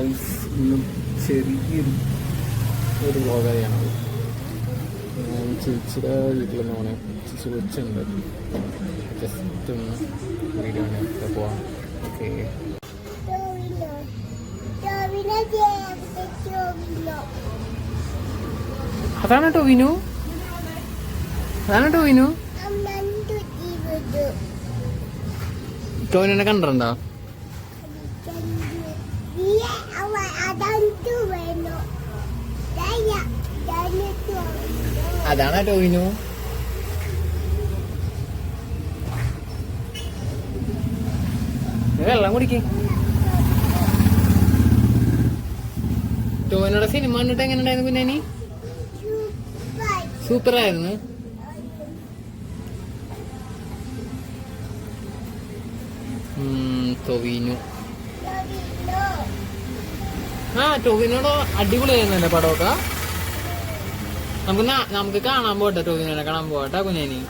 Guys, ഇന്നും ചെറിയൊരു വ്ളോഗായാണ്. ഞാൻ ചേച്ചിയുടെ വീട്ടിലൊന്ന് പോണേ. ചേച്ചി കൊച്ചുണ്ട്. ജസ്റ്റ് ഒന്ന് വീഡിയോ ആണ് പോവാം. ഓക്കെ, അതാണ് ടോവിനു. ടോവിനെ കണ്ടിട്ടുണ്ടോ? അതാണോ ടോവിനു? വെള്ളം കുടിക്ക്. ടോവിനോടെ സിനിമ കണ്ടിട്ട് എങ്ങനെ ഉണ്ടായിരുന്നു കുഞ്ഞാനി? സൂപ്പറായിരുന്നു. ടോവിനു ടോവിനോട് അടിപൊളിയായിരുന്നല്ലേ പടമൊക്കെ. നമുക്ക് കാണാൻ പോട്ടെ, ടോവിനോനെ കാണാൻ പോട്ടെ കുഞ്ഞാനി.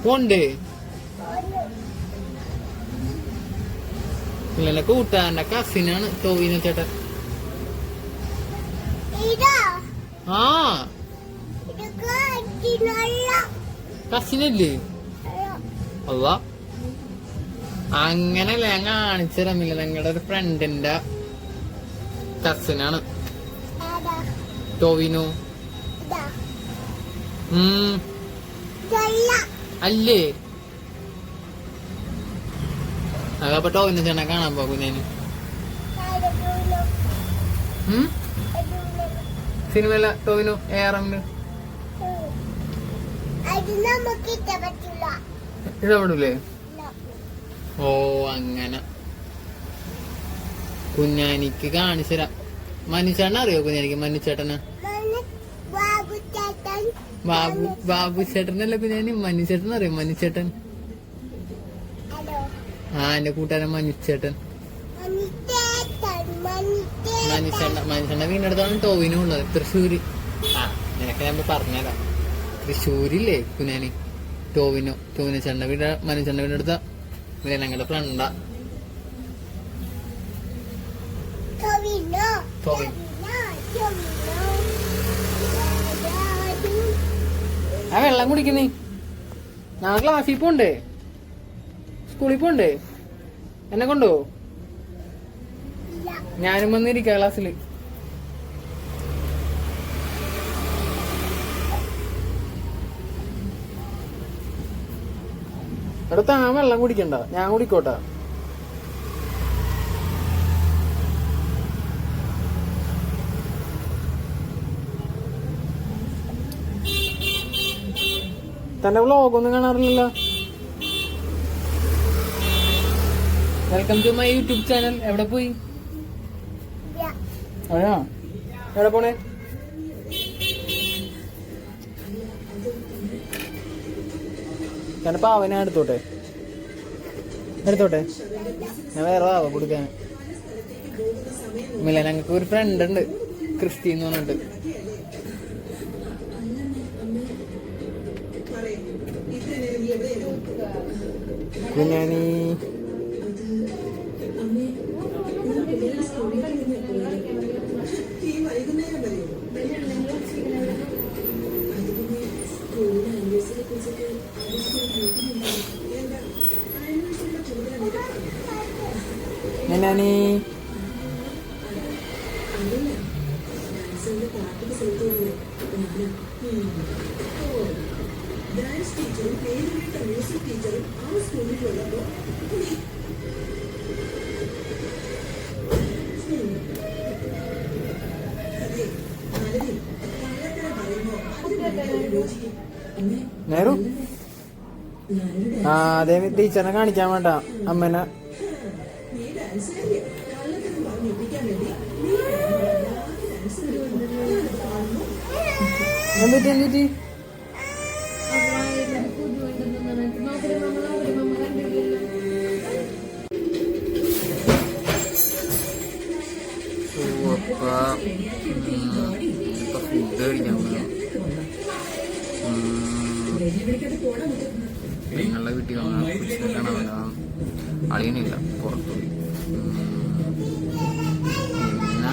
പോണ്ടേ? പിള്ളേന്റെ കൂട്ടുകാരന്റെ കസിനാണ് ടോവിനോ ചേട്ടൻ. ആ കസിനല്ലേ? അല്ല, അങ്ങനല്ല, ഞാൻ കാണിച്ചിരമില്ല. നിങ്ങളുടെ ഒരു ഫ്രണ്ടിന്റെ കസിനാണ് ടോവിനോ. അല്ലേ? അതപ്പോ ടോവിനോ ചേട്ടനെ കാണാൻ പോകും ഞാൻ. സിനിമയില ടോവിനോ ഏറെങ്കിലും ഇഷ്ടപ്പെടൂലേ? ഓ, അങ്ങനെ. കുഞ്ഞാനിക്ക് കാണിച്ചുതരാം. മനുച്ചേട്ടനെ അറിയോ കുഞ്ഞാനിക്ക്? മനുച്ചേട്ടന് ബാബു ചേട്ടനല്ല കുഞ്ഞാനി, മനുച്ചേട്ടൻ അറിയോ? മനുച്ചേട്ടൻ എന്റെ കൂട്ടുകാരൻ മനുച്ചേട്ടൻ. മനുഷ്യന്റെ വീടിനടുത്താണ് ടോവിനോ ഉള്ളത്, തൃശ്ശൂര്. നിനക്ക് ഞാൻ പറഞ്ഞുതരാം. തൃശ്ശൂരില്ലേ കുഞ്ഞാനി? ടോവിനോ ചേട്ടന്റെ വീട്, മനുഷ്യന്റെ വീടിനടുത്ത ഞങ്ങളുടെ ഫ്രണ്ടാ ടോവിനോ. ആ വെള്ളം കുടിക്കുന്നേ. ഞാൻ ക്ലാസ്സിൽ പോണ്ടേ, സ്കൂളിൽ പോണ്ടേ? എന്നെ കൊണ്ടോ? ഞാനും വന്നിരിക്ക ക്ലാസ്സില്. അവിടെ താൻ വെള്ളം കുടിക്കണ്ട, ഞാൻ കുടിക്കോട്ടെ. തന്റെ വ്ളോഗൊന്നും കാണാറില്ലല്ലോ. Welcome to my YouTube channel. എവിടെ പോയി? അതെയോ? എവിടെ പോണേ? തന്റെ പാവ ഞാൻ എടുത്തോട്ടെ? ഞാൻ വേറെ പാവ കൊടുക്കാൻ. ഇല്ല, ഞങ്ങൾക്ക് ഒരു ഫ്രണ്ട് ഉണ്ട്, ക്രിസ്റ്റി എന്ന് പറഞ്ഞിട്ട്. കുഞ്ഞാനി കുഞ്ഞാനി ഡാൻസ് ടീച്ചറും പേരുകേട്ട മ്യൂസിക് ടീച്ചറും ആ സ്കൂളിലുള്ളപ്പോ നേരു അതേ ടീച്ചറിനെ കാണിക്കാൻ വേണ്ട അമ്മനെ. എന്തിട്ട് ഫുഡ് കഴിക്കാൻ പെങ്ങളുടെ വീട്ടിൽ വന്ന കൊച്ചിനെ കാണാൻ വന്നതാണ്. അളിയനില്ല, പുറത്തുപോയി. പിന്നെ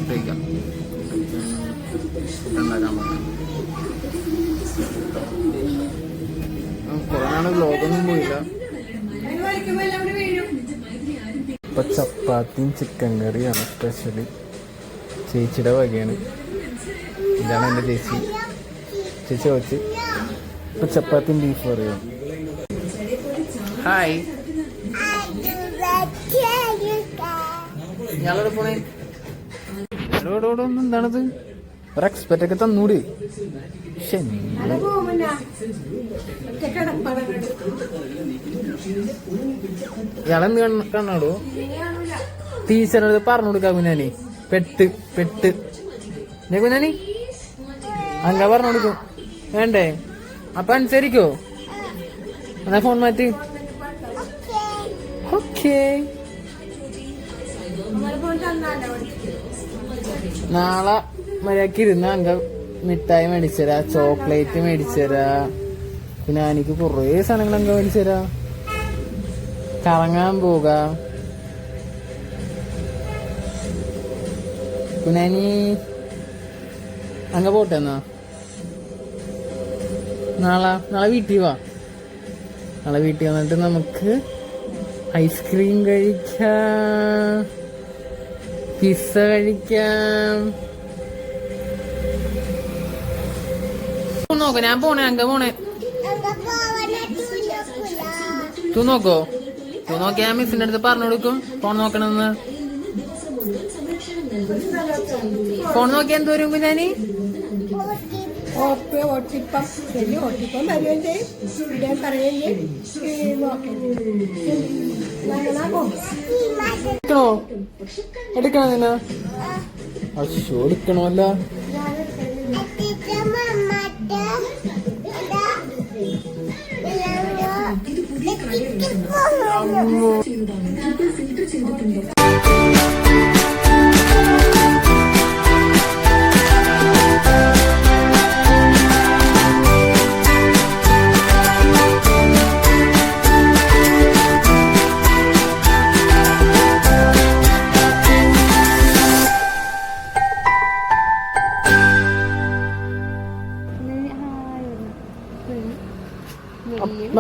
കഴിക്കാം. ഫുഡ് ഉണ്ടാക്കാൻ പറ്റാം. കുറേ നാൾ വ്ലോഗൊന്നും പോയില്ല. ഇപ്പൊ ചപ്പാത്തിയും ചിക്കൻ കറിയാണ് സ്പെഷ്യലി. ചേച്ചിയുടെ വകയാണ്. ഇതാണ് എൻ്റെ ചേച്ചി. ചേച്ചി വെച്ച് ഇപ്പൊ ചപ്പാത്തിയും ബീഫ് കറിയാണ്. ഹായ്, ഞാനോട് പോണേ. എന്താണത്? ഒരു എക്സ്പെക്റ്റ് ഒക്കെ തന്നൂടി. ഇയാളെന്ത് കണ്ണാടോ? ടീച്ചറിനടുത്ത് പറഞ്ഞു കൊടുക്കാ കുഞ്ഞാനി. പെട്ട് ഞാൻ കുഞ്ഞാനി അങ്ക പറഞ്ഞു കൊടുക്കും. വേണ്ടേ? അപ്പൊ അനുസരിക്കോ? എന്നാ ഫോൺ മാറ്റി. ഓക്കേ, നാളെ മര്യാദക്ക് ഇരുന്ന അങ്ക മിഠായി മേടിച്ചരാ, ചോക്ലേറ്റ് മേടിച്ചരാ, പിന്നെ എനിക്ക് കുറേ സാധനങ്ങൾ അങ്ക മേടിച്ചരാ. കറങ്ങാൻ പോക കുനാനി. അങ്ങ പോട്ടെ എന്നാ. നാളെ വീട്ടിൽ വാ. നാളെ വീട്ടിൽ വന്നിട്ട് നമുക്ക് ഐസ്ക്രീം കഴിക്കാം, പിസ്സ കഴിക്കാം. നോക്ക, ഞാൻ പോണേ. അങ്ക പോണേ. തൂ നോക്കിയാ മിസ്സിന്റെ അടുത്ത് പറഞ്ഞു കൊടുക്കും ഫോൺ നോക്കണമെന്ന്. ഫോൺ നോക്കിയാ എന്ത് വരും കുഞ്ഞാനി? എടുക്കണോ നിന്ന? അശോ, എടുക്കണമല്ല.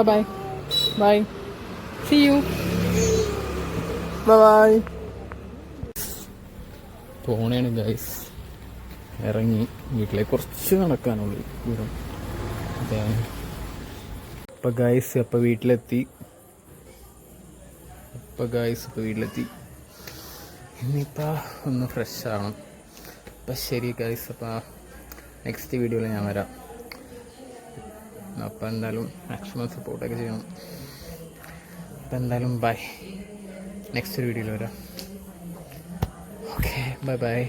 Bye. Bye. See you. Bye. പോണേണ് ഗൈസ്. ഇറങ്ങി. വീട്ടിലേക്ക് കുറച്ച് നടക്കാനുള്ളൂ ദൂരം. ഇപ്പൊ ഗൈസ് ഇപ്പൊ വീട്ടിലെത്തി. ഇനിയിപ്പോൾ ഒന്ന് ഫ്രഷ് ആവണം. അപ്പം ശരി ഗൈസ്, അപ്പോൾ നെക്സ്റ്റ് വീഡിയോയിൽ ഞാൻ വരാം. അപ്പം എന്തായാലും മാക്സിമം സപ്പോർട്ടൊക്കെ ചെയ്യണം. അപ്പം എന്തായാലും ബൈ. നെക്സ്റ്റ് വീഡിയോയിൽ വരാം. Okay, by.